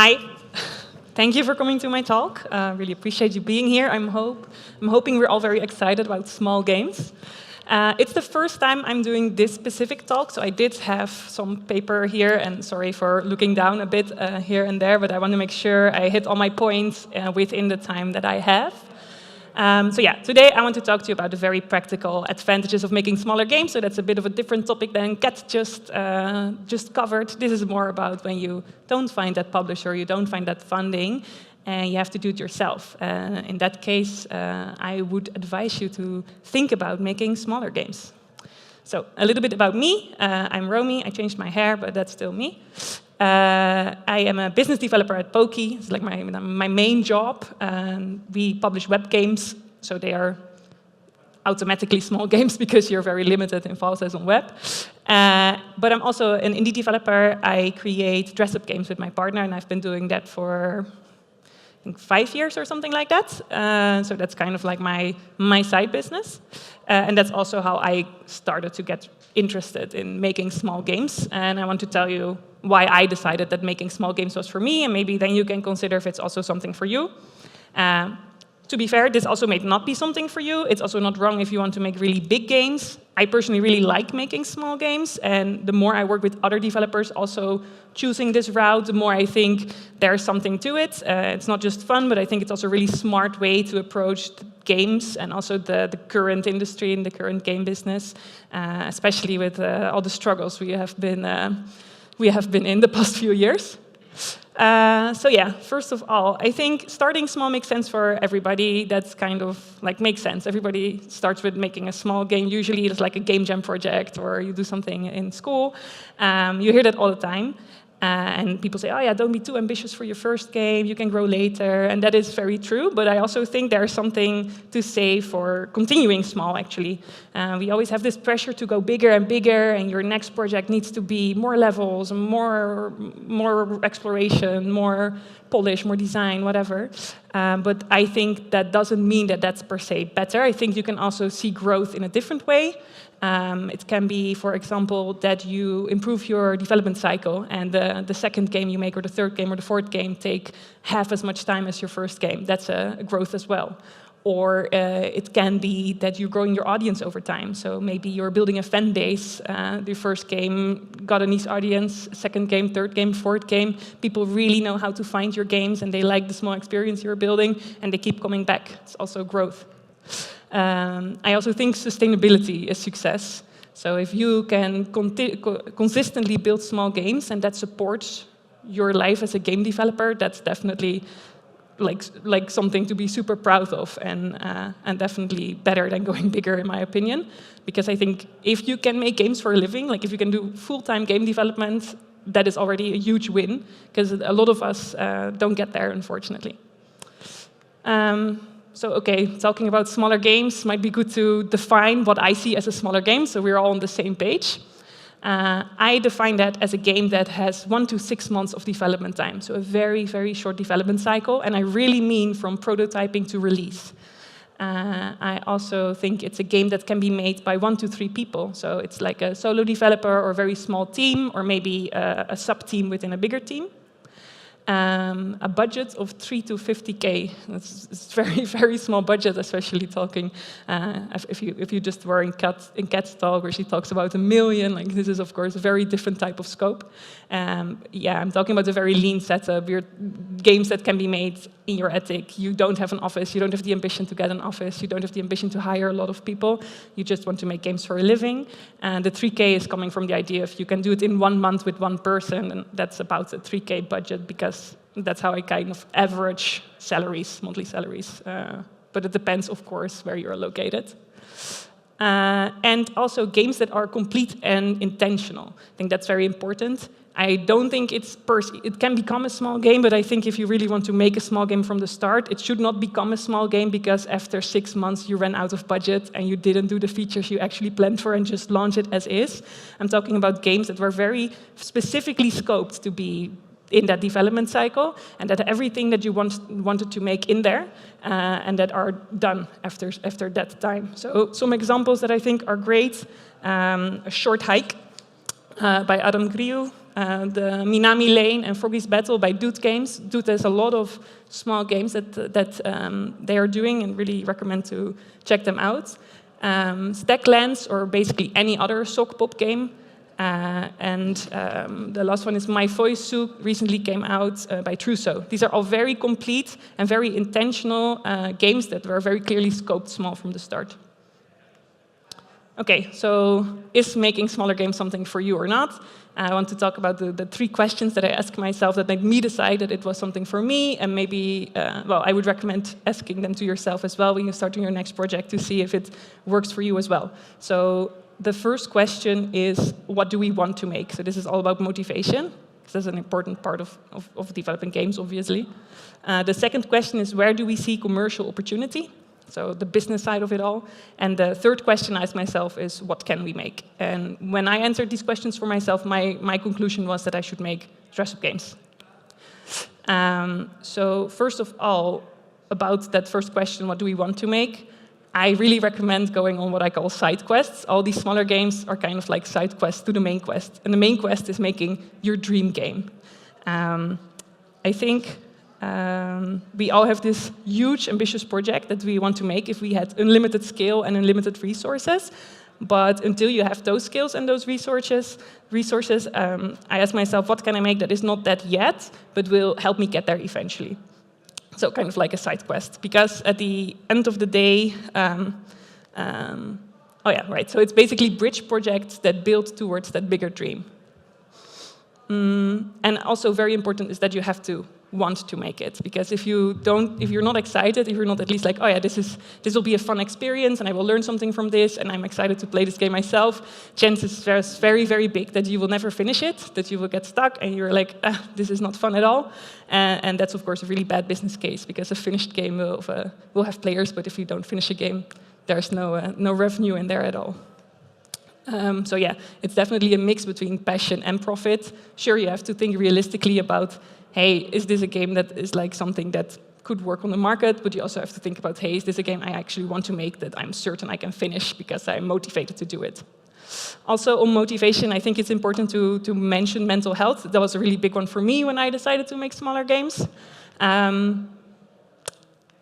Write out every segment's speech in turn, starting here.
Hi. Thank you for coming to my talk. Really appreciate you being here. I'm hoping we're all very excited about small games. It's the first time I'm doing this specific talk, so I did have some paper here, and sorry for looking down a bit here and there, but I want to make sure I hit all my points within the time that I have. So yeah, today I want to talk to you about the very practical advantages of making smaller games. So that's a bit of a different topic than Kat just covered. This is more about when you don't find that publisher, you don't find that funding, and you have to do it yourself. In that case, I would advise you to think about making smaller games. So a little bit about me. I'm Romy. I changed my hair, but that's still me. I am a business developer at Poki. It's like my main job. We publish web games, so they are automatically small games because you're very limited in file size on web. But I'm also an indie developer. I create dress-up games with my partner, and I've been doing that for I think 5 years or something like that. So that's kind of like my side business. And that's also how I started to get interested in making small games. And I want to tell you why I decided that making small games was for me, and maybe then you can consider if it's also something for you. To be fair, this also may not be something for you. It's also not wrong if you want to make really big games. I personally really like making small games, and the more I work with other developers also choosing this route, the more I think there's something to it. It's not just fun, but I think it's also a really smart way to approach games and also the current industry and the current game business, especially with all the struggles we have been in the past few years. So yeah, first of all, I think starting small makes sense for everybody. That's kind of like makes sense. Everybody starts with making a small game. Usually it's like a game jam project or you do something in school. You hear that all the time. And people say, oh yeah, don't be too ambitious for your first game, you can grow later. And that is very true, but I also think there's something to say for continuing small, actually. We always have this pressure to go bigger and bigger, and your next project needs to be more levels, more exploration, more polish, more design, whatever. But I think that doesn't mean that that's per se better. I think you can also see growth in a different way. It can be, for example, that you improve your development cycle and the second game you make or the third game or the fourth game take half as much time as your first game. That's a growth as well. Or it can be that you're growing your audience over time. So maybe you're building a fan base. The first game got a niche audience, second game, third game, fourth game. People really know how to find your games and they like the small experience you're building and they keep coming back. It's also growth. I also think sustainability is success. So if you can consistently build small games and that supports your life as a game developer, that's definitely like something to be super proud of and definitely better than going bigger, in my opinion. Because I think if you can make games for a living, like if you can do full-time game development, that is already a huge win, because a lot of us don't get there, unfortunately. So, okay, talking about smaller games might be good to define what I see as a smaller game, so we're all on the same page. I define that as a game that has 1 to 6 months of development time, so a very, very short development cycle, and I really mean from prototyping to release. I also think it's a game that can be made by 1 to 3 people, so it's like a solo developer or a very small team, or maybe a sub-team within a bigger team. A budget of 3 to 50K. It's very, very small budget, especially talking if you just were in Kat's talk where she talks about 1 million. Like this is of course a very different type of scope. Yeah, I'm talking about a very lean setup. Games that can be made in your attic. You don't have an office. You don't have the ambition to get an office. You don't have the ambition to hire a lot of people. You just want to make games for a living. And the 3K is coming from the idea if you can do it in 1 month with 1 person, and that's about a 3K budget, because that's how I kind of average salaries, monthly salaries. But it depends, of course, where you're located. And also games that are complete and intentional. I think that's very important. I don't think it can become a small game, but I think if you really want to make a small game from the start, it should not become a small game because after 6 months you ran out of budget and you didn't do the features you actually planned for and just launch it as is. I'm talking about games that were very specifically scoped to be in that development cycle, and that everything that you wanted to make in there, and that are done after that time. So some examples that I think are great: A Short Hike by Adam Griou, the Minami Lane and Froggy's Battle by Dude Games. Dude has a lot of small games that they are doing, and really recommend to check them out. Stacklands, or basically any other sock pop game. And the last one is My Voice Soup, recently came out by Truso. These are all very complete and very intentional games that were very clearly scoped small from the start. Okay, so is making smaller games something for you or not? I want to talk about the 3 questions that I ask myself that made me decide that it was something for me, and maybe, well, I would recommend asking them to yourself as well when you're starting your next project to see if it works for you as well. So the first question is, what do we want to make? So this is all about motivation, because that's an important part of developing games, obviously. The second question is, where do we see commercial opportunity? So the business side of it all. And the third question I asked myself is, what can we make? And when I answered these questions for myself, my conclusion was that I should make dress-up games. So first of all, about that first question, what do we want to make? I really recommend going on what I call side quests. All these smaller games are kind of like side quests to the main quest. And the main quest is making your dream game. I think we all have this huge, ambitious project that we want to make if we had unlimited scale and unlimited resources. But until you have those skills and those resources, I ask myself, what can I make that is not that yet, but will help me get there eventually? So kind of like a side quest. Because at the end of the day, oh yeah, right. So it's basically bridge projects that build towards that bigger dream. And also very important is that you have to want to make it, because if you're not excited, if you're not at least like, oh yeah, this will be a fun experience and I will learn something from this and I'm excited to play this game myself, chances are very, very big that you will never finish it, that you will get stuck and you're like, this is not fun at all. And that's of course a really bad business case, because a finished game will have players, but if you don't finish a game, there's no revenue in there at all. So yeah, it's definitely a mix between passion and profit. Sure, you have to think realistically about, hey, is this a game that is like something that could work on the market? But you also have to think about, hey, is this a game I actually want to make that I'm certain I can finish because I'm motivated to do it? Also on motivation, I think it's important to mention mental health. That was a really big one for me when I decided to make smaller games.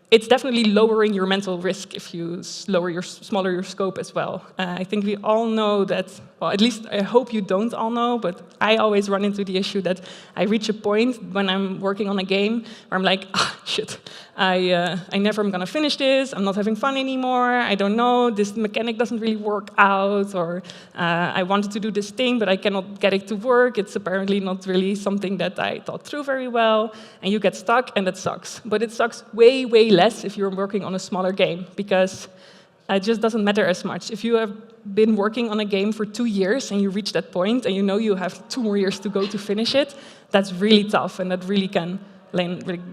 It's definitely lowering your mental risk if you smaller your scope as well. I think we all know that, well, at least I hope you don't all know, but I always run into the issue that I reach a point when I'm working on a game where I'm like, shit, I never am gonna finish this, I'm not having fun anymore, I don't know, this mechanic doesn't really work out, or I wanted to do this thing, but I cannot get it to work, it's apparently not really something that I thought through very well, and you get stuck, and that sucks. But it sucks way, way less if you're working on a smaller game, because it just doesn't matter as much. If you have been working on a game for 2 years and you reach that point and you know you have 2 more years to go to finish it, that's really tough and that really can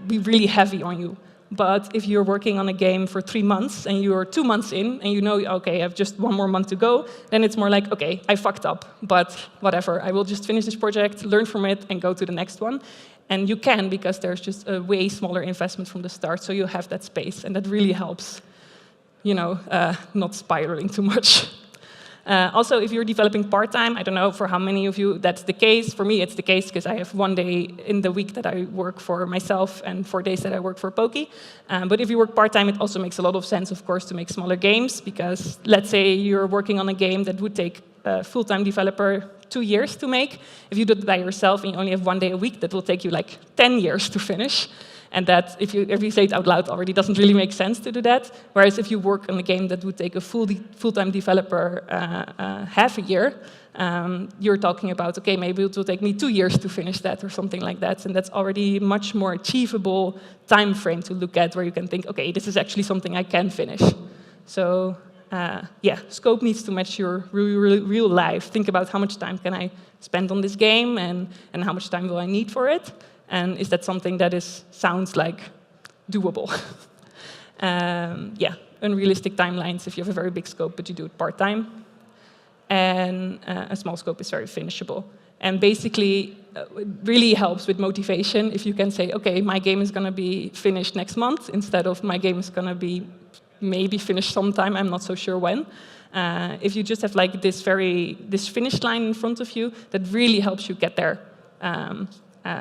be really heavy on you. But if you're working on a game for 3 months and you're 2 months in and you know, okay, I have just 1 more month to go, then it's more like, okay, I fucked up, but whatever, I will just finish this project, learn from it, and go to the next one. And you can, because there's just a way smaller investment from the start, so you have that space, and that really helps, you know, not spiraling too much. Also, if you're developing part-time, I don't know for how many of you that's the case. For me, it's the case because I have 1 day in the week that I work for myself and 4 days that I work for Poki. But if you work part-time, it also makes a lot of sense, of course, to make smaller games, because let's say you're working on a game that would take a full-time developer 2 years to make. If you do it by yourself and you only have 1 day a week, that will take you like 10 years to finish. And that, if you say it out loud already, doesn't really make sense to do that. Whereas if you work on a game that would take a full-time developer half a year, you're talking about, okay, maybe it will take me 2 years to finish that or something like that. And that's already a much more achievable time frame to look at, where you can think, okay, this is actually something I can finish. So yeah, scope needs to match your real life. Think about how much time can I spend on this game and how much time will I need for it. And is that something that sounds like doable? Yeah, unrealistic timelines if you have a very big scope, but you do it part-time. And a small scope is very finishable. And basically, it really helps with motivation if you can say, okay, my game is going to be finished next month, instead of my game is going to be maybe finished sometime, I'm not so sure when. If you just have like this finish line in front of you, that really helps you get there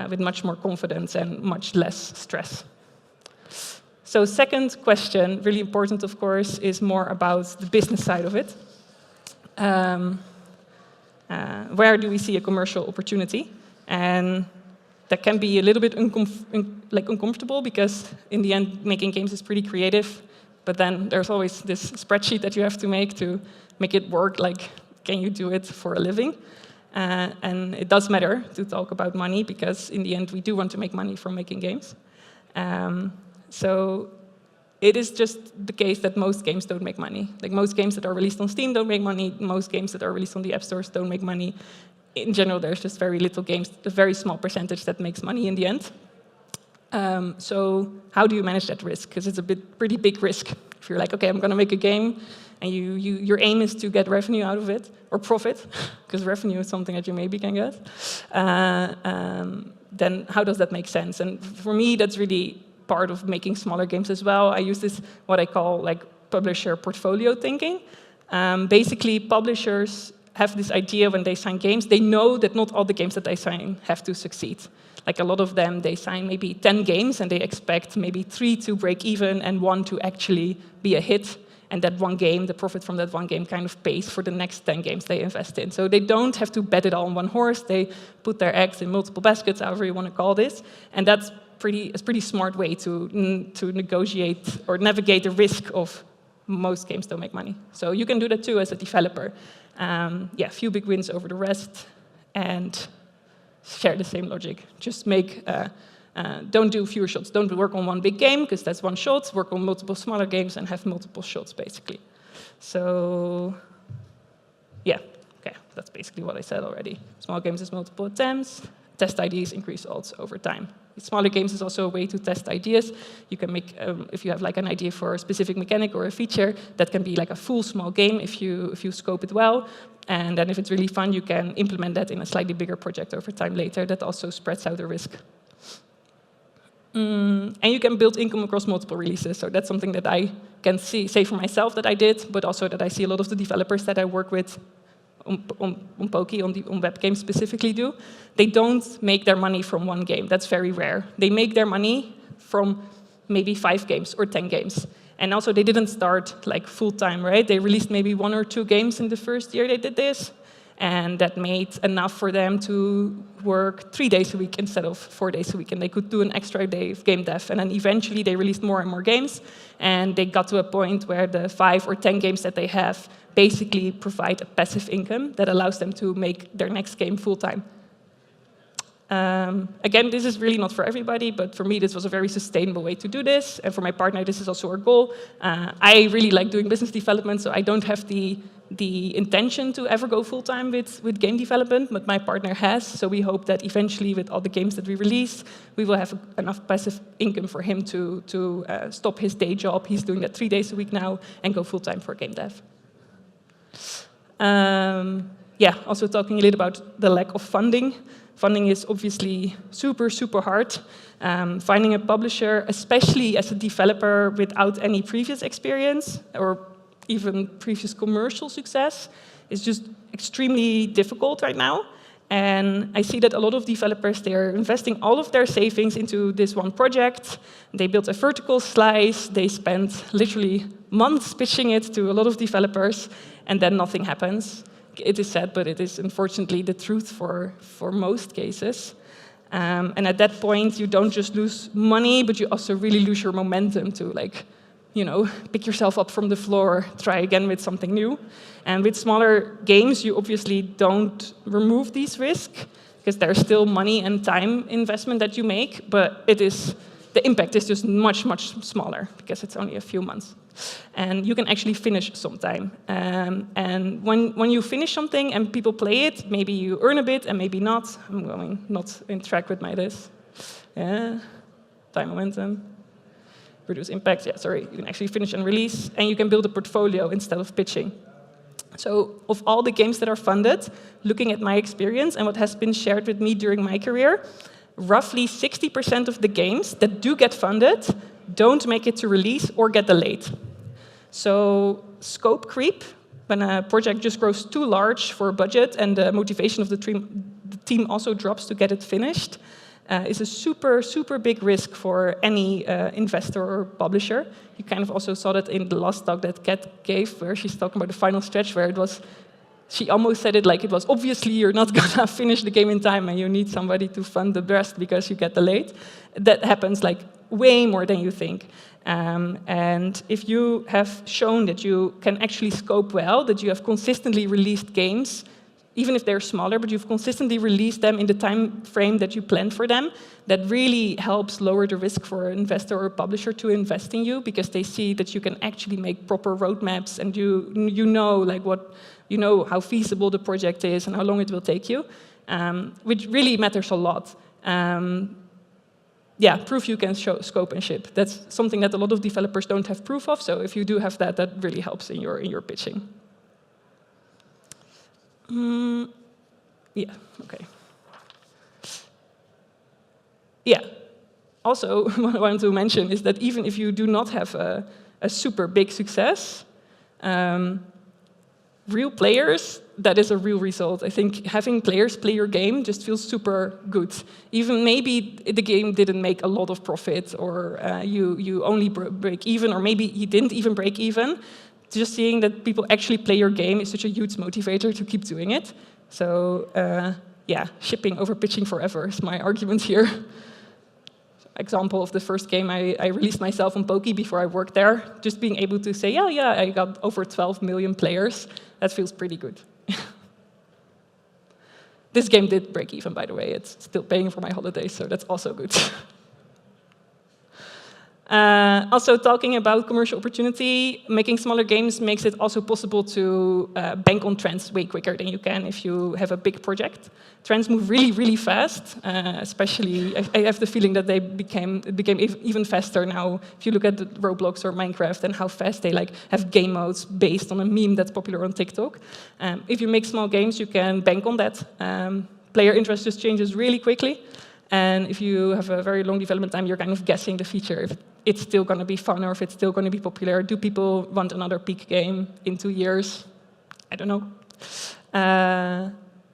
with much more confidence and much less stress. So second question, really important, of course, is more about the business side of it. Where do we see a commercial opportunity? And that can be a little bit uncomfortable, because in the end, making games is pretty creative. But then there's always this spreadsheet that you have to make it work. Like, can you do it for a living? And it does matter to talk about money, because in the end, we do want to make money from making games. So it is just the case that most games don't make money. Like, most games that are released on Steam don't make money. Most games that are released on the app stores don't make money. In general, there's just very little games, a very small percentage that makes money in the end. So how do you manage that risk? Because it's a pretty big risk. If you're like, OK, I'm going to make a game, and your aim is to get revenue out of it, or profit, because revenue is something that you maybe can get, then how does that make sense? And for me, that's really part of making smaller games as well. I use this, what I call like publisher portfolio thinking. Basically, publishers have this idea when they sign games. They know that not all the games that they sign have to succeed. Like, a lot of them, they sign maybe 10 games, and they expect maybe 3 to break even and 1 to actually be a hit. And that one game, the profit from that one game, kind of pays for the next 10 games they invest in. So they don't have to bet it all on one horse. They put their eggs in multiple baskets, however you want to call this. And that's a pretty smart way to negotiate or navigate the risk of most games don't make money. So you can do that too as a developer. Yeah, few big wins over the rest, and share the same logic. Just don't do fewer shots. Don't work on one big game, because that's one shot. Work on multiple smaller games and have multiple shots, basically. So, yeah, okay, that's basically what I said already. Small games is multiple attempts. Test ideas, increase odds over time. Smaller games is also a way to test ideas. You can make, if you have like an idea for a specific mechanic or a feature, that can be like a full small game if you scope it well. And then if it's really fun, you can implement that in a slightly bigger project over time later. That also spreads out the risk. And you can build income across multiple releases. So that's something that I can say for myself that I did, but also that I see a lot of the developers that I work with on Poki, on web games specifically, do. They don't make their money from one game. That's very rare. They make their money from maybe 5 games or 10 games. And also, they didn't start like full-time, right? They released maybe 1 or 2 games in the first year they did this. And that made enough for them to work 3 days a week instead of 4 days a week. And they could do an extra day of game dev. And then eventually, they released more and more games. And they got to a point where the 5 or 10 games that they have basically provide a passive income that allows them to make their next game full-time. Again, this is really not for everybody, but for me, this was a very sustainable way to do this. And for my partner, this is also our goal. I really like doing business development, so I don't have the intention to ever go full-time with game development, but my partner has. So we hope that eventually, with all the games that we release, we will have enough passive income for him to stop his day job. He's doing that 3 days a week now, and go full-time for game dev. Yeah, also talking a little about the lack of funding. Funding is obviously super, super hard. Finding a publisher, especially as a developer without any previous experience or even previous commercial success, is just extremely difficult right now. And I see that a lot of developers, they are investing all of their savings into this one project. They built a vertical slice. They spent literally months pitching it to a lot of developers, and then nothing happens. It is sad, but it is unfortunately the truth for most cases. And at that point, you don't just lose money, but you also really lose your momentum to, like, pick yourself up from the floor, try again with something new. And with smaller games, you obviously don't remove these risks, because there's still money and time investment that you make, but the impact is just much, much smaller, because it's only a few months. And you can actually finish sometime. And when you finish something and people play it, maybe you earn a bit and maybe not. I'm going not in track with my this. Yeah, time momentum. Reduce impact, yeah, sorry. You can actually finish and release, and you can build a portfolio instead of pitching. So of all the games that are funded, looking at my experience and what has been shared with me during my career, roughly 60% of the games that do get funded don't make it to release or get delayed. So scope creep, when a project just grows too large for a budget and the motivation of the team also drops to get it finished, is a super, super big risk for any investor or publisher. You kind of also saw that in the last talk that Kat gave, where she's talking about the final stretch, where it was, she almost said it like it was obviously you're not gonna finish the game in time and you need somebody to fund the rest because you get delayed. That happens like way more than you think. And if you have shown that you can actually scope well, that you have consistently released games, even if they're smaller, but you've consistently released them in the time frame that you planned for them, that really helps lower the risk for an investor or a publisher to invest in you, because they see that you can actually make proper roadmaps and you know like how feasible the project is and how long it will take you, which really matters a lot. Yeah, proof you can scope and ship. That's something that a lot of developers don't have proof of. So if you do have that, that really helps in your pitching. Yeah, okay. Yeah, also what I wanted to mention is that even if you do not have a super big success, real players, that is a real result. I think having players play your game just feels super good. Even maybe the game didn't make a lot of profit, or you only break even, or maybe you didn't even break even. Just seeing that people actually play your game is such a huge motivator to keep doing it. So yeah, shipping over pitching forever is my argument here. Example of the first game I released myself on Poki before I worked there. Just being able to say, yeah, I got over 12 million players. That feels pretty good. This game did break even, by the way. It's still paying for my holidays, so that's also good. Also, talking about commercial opportunity, making smaller games makes it also possible to bank on trends way quicker than you can if you have a big project. Trends move really, really fast, especially, I have the feeling that they became even faster now. If you look at Roblox or Minecraft and how fast they have game modes based on a meme that's popular on TikTok. If you make small games, you can bank on that. Player interest just changes really quickly. And if you have a very long development time, you're kind of guessing the feature, if it's still going to be fun or if it's still going to be popular. Do people want another peak game in 2 years? I don't know.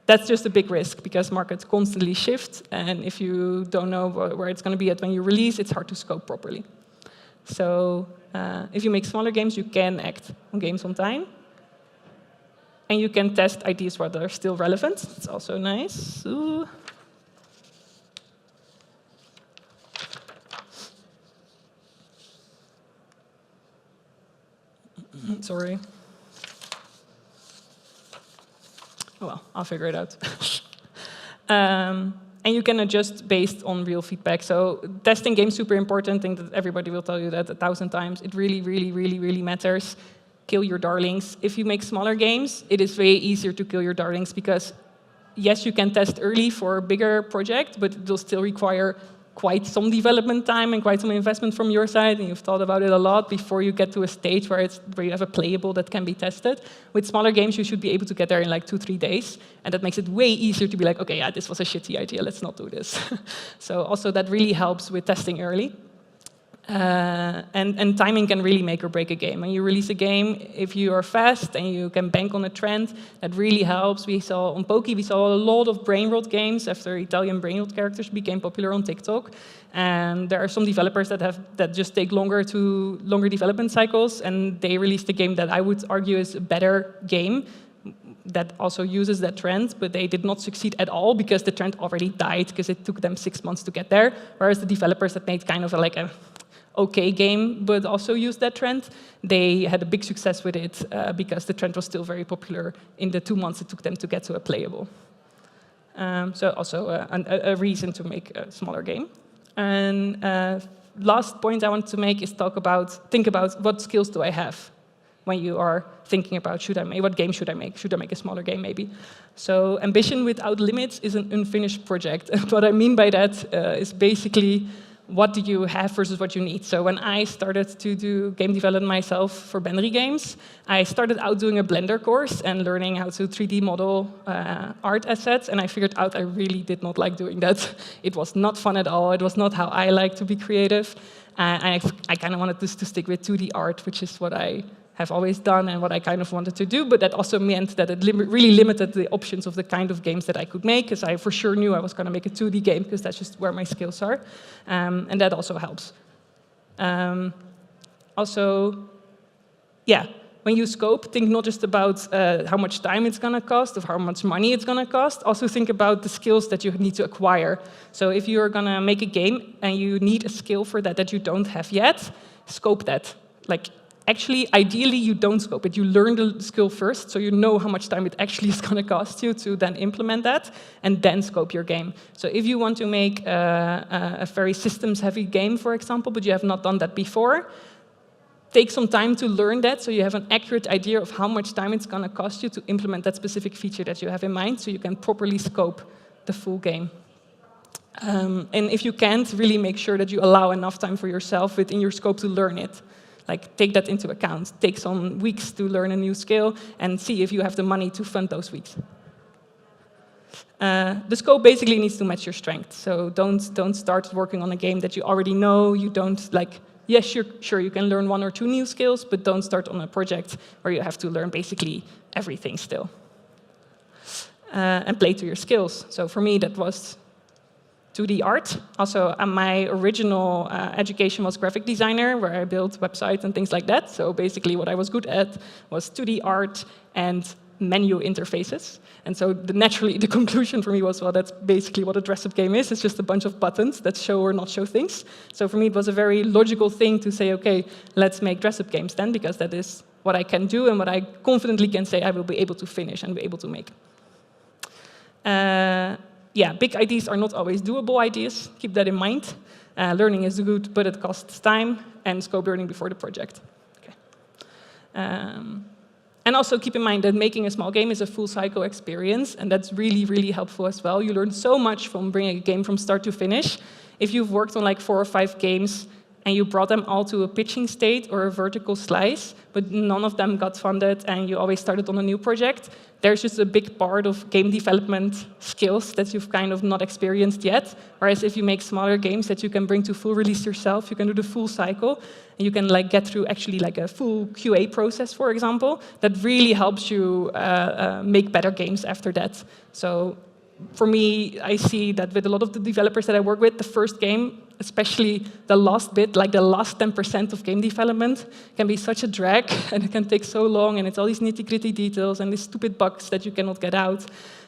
That's just a big risk because markets constantly shift. And if you don't know where it's going to be at when you release, it's hard to scope properly. So if you make smaller games, you can act on games on time. And you can test ideas while they're still relevant. It's also nice. Ooh. Sorry. Oh, well, I'll figure it out. And you can adjust based on real feedback. So testing games is super important. I think that everybody will tell you that 1,000 times. It really, really, really, really matters. Kill your darlings. If you make smaller games, it is way easier to kill your darlings because, yes, you can test early for a bigger project, but it will still require quite some development time and quite some investment from your side, and you've thought about it a lot before you get to a stage where you have a playable that can be tested. With smaller games, you should be able to get there in like 2-3 days, and that makes it way easier to be like, okay, yeah, this was a shitty idea, let's not do this. So also that really helps with testing early. And timing can really make or break a game. When you release a game, if you are fast and you can bank on a trend, that really helps. We saw on Poki, we saw a lot of brain rot games after Italian brain rot characters became popular on TikTok. And there are some developers that just take longer development cycles, and they released a game that I would argue is a better game that also uses that trend, but they did not succeed at all because the trend already died because it took them 6 months to get there. Whereas the developers that made kind of like a okay game, but also used that trend, they had a big success with it because the trend was still very popular in the 2 months it took them to get to a playable. So also a reason to make a smaller game. And last point I want to make is think about what skills do I have when you are thinking about what game should I make? Should I make a smaller game maybe? So ambition without limits is an unfinished project. What I mean by that is basically what do you have versus what you need. So when I started to do game development myself for Benry games, I started out doing a Blender course and learning how to 3D model art assets, and I figured out I really did not like doing that. It was not fun at all. It was not how I like to be creative. I kind of wanted to stick with 2D art, which is what I have always done and what I kind of wanted to do, but that also meant that it really limited the options of the kind of games that I could make, because I for sure knew I was going to make a 2D game, because that's just where my skills are, and that also helps. Also, yeah, when you scope, think not just about how much time it's going to cost, or how much money it's going to cost. Also think about the skills that you need to acquire. So if you're going to make a game and you need a skill for that you don't have yet, scope that. Like, actually, ideally, you don't scope it. You learn the skill first, so you know how much time it actually is going to cost you to then implement that, and then scope your game. So if you want to make a very systems-heavy game, for example, but you have not done that before, take some time to learn that, so you have an accurate idea of how much time it's going to cost you to implement that specific feature that you have in mind, so you can properly scope the full game. And if you can't, really make sure that you allow enough time for yourself within your scope to learn it. Like, take that into account. Take some weeks to learn a new skill, and see if you have the money to fund those weeks. The scope basically needs to match your strength. So don't start working on a game that you already know. You don't like. Yes, sure, you can learn 1 or 2 new skills, but don't start on a project where you have to learn basically everything still. And play to your skills. So for me, that was 2D art. Also, my original education was graphic designer, where I built websites and things like that. So basically what I was good at was 2D art and menu interfaces. And so naturally, the conclusion for me was, well, that's basically what a dress-up game is. It's just a bunch of buttons that show or not show things. So for me, it was a very logical thing to say, OK, let's make dress-up games then, because that is what I can do and what I confidently can say I will be able to finish and be able to make. Yeah, big ideas are not always doable ideas. Keep that in mind. Learning is good, but it costs time, and scope learning before the project. Okay. And also keep in mind that making a small game is a full cycle experience, and that's really, really helpful as well. You learn so much from bringing a game from start to finish. If you've worked on like 4 or 5 games and you brought them all to a pitching state or a vertical slice, but none of them got funded and you always started on a new project, there's just a big part of game development skills that you've kind of not experienced yet. Whereas if you make smaller games that you can bring to full release yourself, you can do the full cycle, and you can like get through actually like a full QA process, for example, that really helps you make better games after that. So for me, I see that with a lot of the developers that I work with, the first game, especially the last bit, like the last 10% of game development, can be such a drag, and it can take so long, and it's all these nitty-gritty details and these stupid bugs that you cannot get out.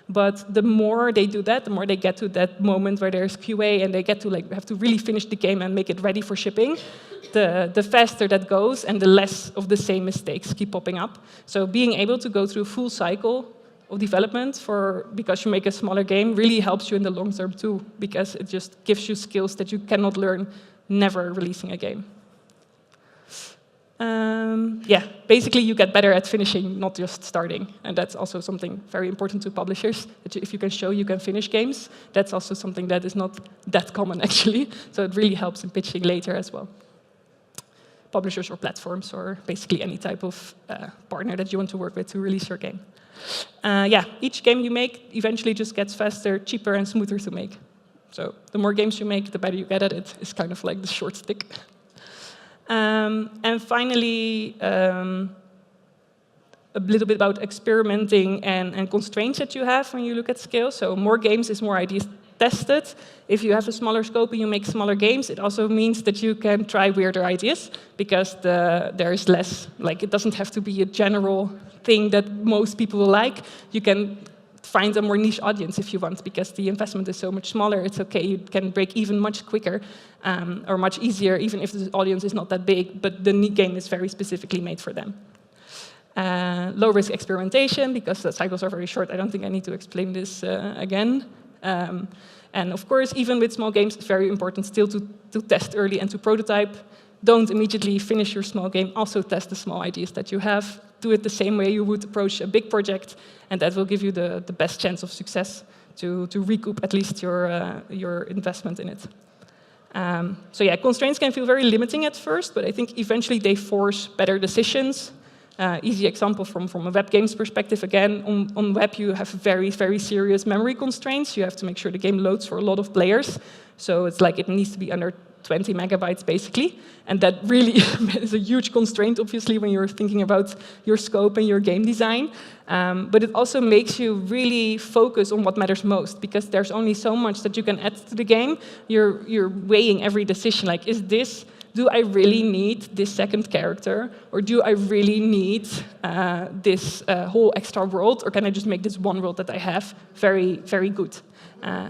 But the more they do that, the more they get to that moment where there's QA and they get to like have to really finish the game and make it ready for shipping, the faster that goes and the less of the same mistakes keep popping up. So being able to go through a full cycle of development because you make a smaller game really helps you in the long term too, because it just gives you skills that you cannot learn never releasing a game. Yeah, basically you get better at finishing, not just starting. And that's also something very important to publishers, that if you can show you can finish games, that's also something that is not that common actually. So it really helps in pitching later as well. Publishers or platforms, or basically any type of partner that you want to work with to release your game. Yeah, each game you make eventually just gets faster, cheaper, and smoother to make. So the more games you make, the better you get at it. It's kind of like the short stick. And finally, a little bit about experimenting and constraints that you have when you look at scale. So more games is more ideas tested. If you have a smaller scope and you make smaller games, it also means that you can try weirder ideas, because there is less, like it doesn't have to be a general thing that most people will like. You can find a more niche audience if you want, because the investment is so much smaller. It's okay, you can break even much quicker or much easier, even if the audience is not that big, but the game is very specifically made for them. Low-risk experimentation, because the cycles are very short. I don't think I need to explain this again. And of course, even with small games, it's very important still to test early and to prototype. Don't immediately finish your small game. Also test the small ideas that you have. Do it the same way you would approach a big project, and that will give you the best chance of success to recoup at least your investment in it. So yeah, constraints can feel very limiting at first, but I think eventually they force better decisions. Easy example from a web games perspective. Again, on web you have very, very serious memory constraints. You have to make sure the game loads for a lot of players. So it's like it needs to be under 20 megabytes, basically. And that really is a huge constraint, obviously, when you're thinking about your scope and your game design. But it also makes you really focus on what matters most, because there's only so much that you can add to the game. You're weighing every decision, like, do I really need this second character, or do I really need this whole extra world, or can I just make this one world that I have very, very good?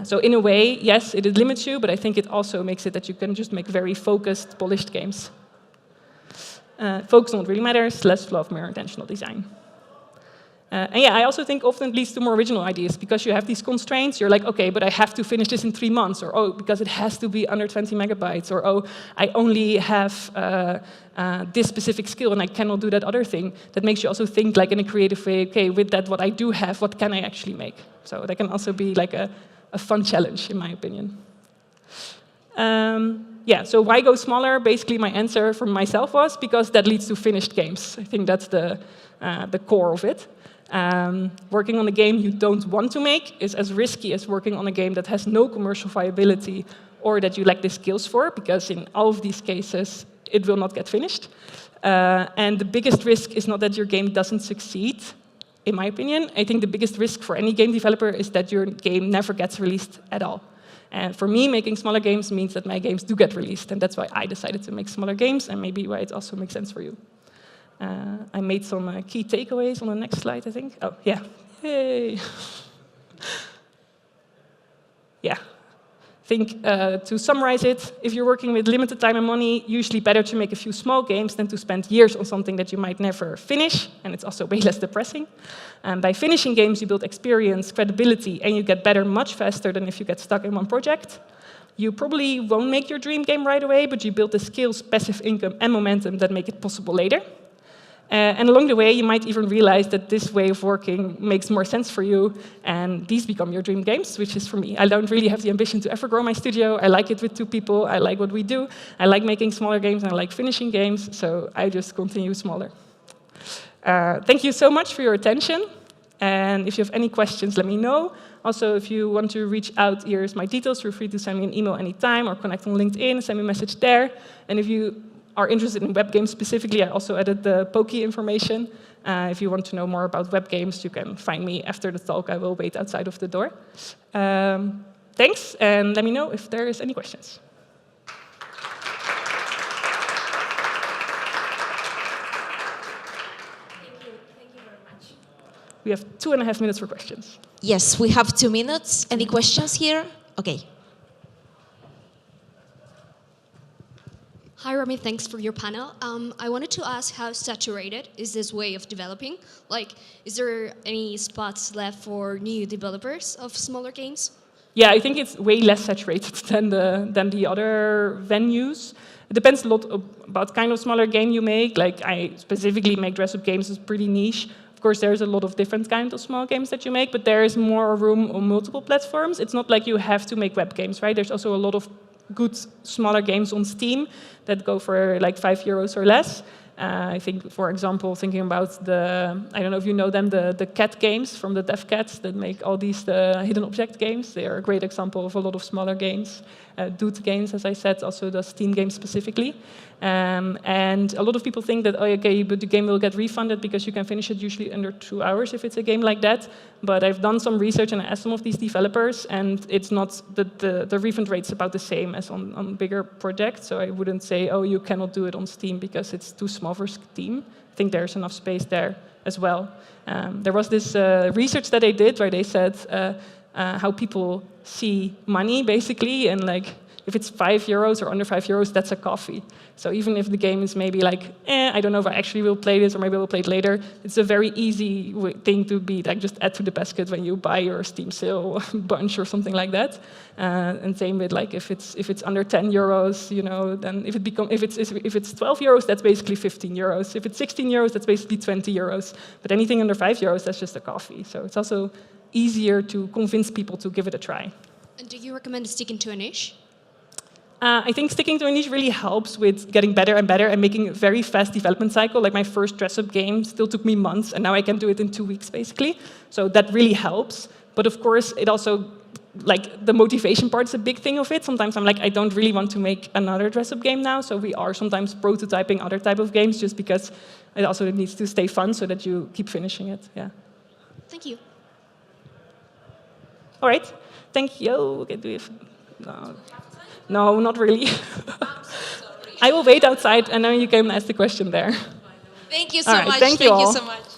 So in a way, yes, it limits you, but I think it also makes it that you can just make very focused, polished games. Focus on what really matters, less fluff, more intentional design. And yeah, I also think often it leads to more original ideas, because you have these constraints. You're like, OK, but I have to finish this in 3 months, or oh, because it has to be under 20 megabytes, or oh, I only have this specific skill and I cannot do that other thing. That makes you also think like in a creative way, OK, with that, what I do have, what can I actually make? So that can also be like a fun challenge, in my opinion. Yeah, so why go smaller? Basically, my answer from myself was because that leads to finished games. I think that's the core of it. Working on a game you don't want to make is as risky as working on a game that has no commercial viability or that you lack the skills for, because in all of these cases, it will not get finished. And the biggest risk is not that your game doesn't succeed, in my opinion. I think the biggest risk for any game developer is that your game never gets released at all. And for me, making smaller games means that my games do get released, and that's why I decided to make smaller games, and maybe why it also makes sense for you. I made some key takeaways on the next slide, I think. Oh, yeah. Yay. Yeah. I think to summarize it, if you're working with limited time and money, usually better to make a few small games than to spend years on something that you might never finish, and it's also way less depressing. By finishing games, you build experience, credibility, and you get better much faster than if you get stuck in one project. You probably won't make your dream game right away, but you build the skills, passive income, and momentum that make it possible later. And along the way, you might even realize that this way of working makes more sense for you, and these become your dream games, which is for me. I don't really have the ambition to ever grow my studio. I like it with 2 people. I like what we do. I like making smaller games, and I like finishing games, so I just continue smaller. Thank you so much for your attention, and if you have any questions, let me know. Also, if you want to reach out, here's my details. Feel free to send me an email anytime, or connect on LinkedIn, send me a message there. And if you are interested in web games specifically, I also added the Pokey information. If you want to know more about web games, you can find me after the talk. I will wait outside of the door. Thanks, and let me know if there is any questions. Thank you very much. We have 2.5 minutes for questions. Yes, we have 2 minutes. Any questions here? OK. Hi, Romy. Thanks for your panel. I wanted to ask how saturated is this way of developing? Like, is there any spots left for new developers of smaller games? Yeah, I think it's way less saturated than the other venues. It depends a lot about kind of smaller game you make. Like, I specifically make dress-up games. It's pretty niche. Of course, there's a lot of different kinds of small games that you make, but there is more room on multiple platforms. It's not like you have to make web games, right? There's also a lot of good smaller games on Steam that go for like €5 or less. I think, for example, thinking about I don't know if you know them, the cat games from the Deaf Cats that make all these hidden object games. They are a great example of a lot of smaller games. Dude Games, as I said, also does Steam games specifically. And a lot of people think that, oh, okay, but the game will get refunded because you can finish it usually under 2 hours if it's a game like that. But I've done some research and I asked some of these developers, and it's not the refund rate's about the same as on bigger projects. So I wouldn't say, oh, you cannot do it on Steam because it's too small for Steam. I think there's enough space there as well. There was this research that they did where they said how people see money, basically, and like if it's €5 or under €5, that's a coffee. So even if the game is maybe like, I don't know if I actually will play this or maybe I will play it later, it's a very easy thing to be like just add to the basket when you buy your Steam sale bunch or something like that. And same with like if it's under €10, you know, then if it's €12, that's basically €15. If it's €16, that's basically €20. But anything under €5, that's just a coffee. So it's also easier to convince people to give it a try. And do you recommend sticking to a niche? I think sticking to a niche really helps with getting better and better and making a very fast development cycle. Like my first dress-up game still took me months, and now I can do it in 2 weeks, basically. So that really helps. But of course, it also like the motivation part is a big thing of it. Sometimes I'm like, I don't really want to make another dress-up game now, so we are sometimes prototyping other type of games just because it also needs to stay fun so that you keep finishing it. Yeah. Thank you. All right. Thank you. Okay, do you have... No, not really. I will wait outside, and then you can ask the question there. Thank you so All right, much. thank you all. So much.